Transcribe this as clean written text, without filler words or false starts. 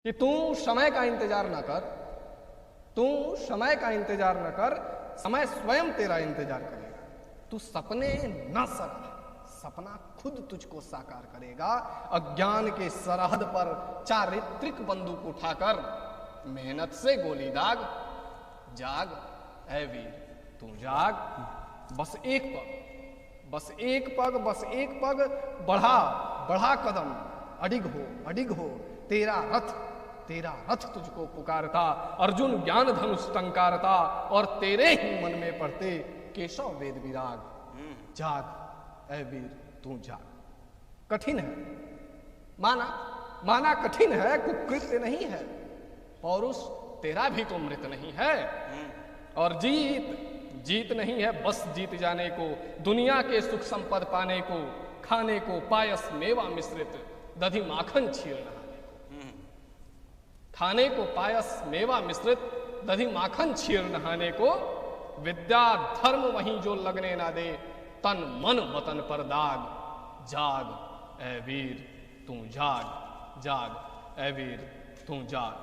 कि तू समय का इंतजार न कर, तू समय का इंतजार न कर, समय स्वयं तेरा इंतजार करेगा। तू सपने न सक, सपना खुद तुझको साकार करेगा। अज्ञान के सरहद पर चारित्रिक बंदूक उठाकर मेहनत से गोली दाग। जाग ऐ वीर तू जाग, बस एक पग, बस एक पग, बस एक पग बढ़ा, बढ़ा कदम, अडिग हो, तेरा रथ तुझको पुकारता। अर्जुन ज्ञान धनुष टंकारता और तेरे ही मन में पढ़ते केशव वेद विराग। जाग ऐ वीर तू जाग। कठिन है माना कठिन है, कुकृत्य नहीं है। पौरुष तेरा भी तो मृत नहीं है। और जीत नहीं है बस जीत जाने को, दुनिया के सुख संपद पाने को, खाने को पायस मेवा मिश्रित दधि माखन छीर नहाने को। खाने को पायस मेवा मिश्रित दधि माखन छीर नहाने को। विद्या धर्म वहीं जो लगने ना दे, तन मन वतन पर दाग। जाग ऐ वीर तू जाग, जाग ऐ वीर तू जाग।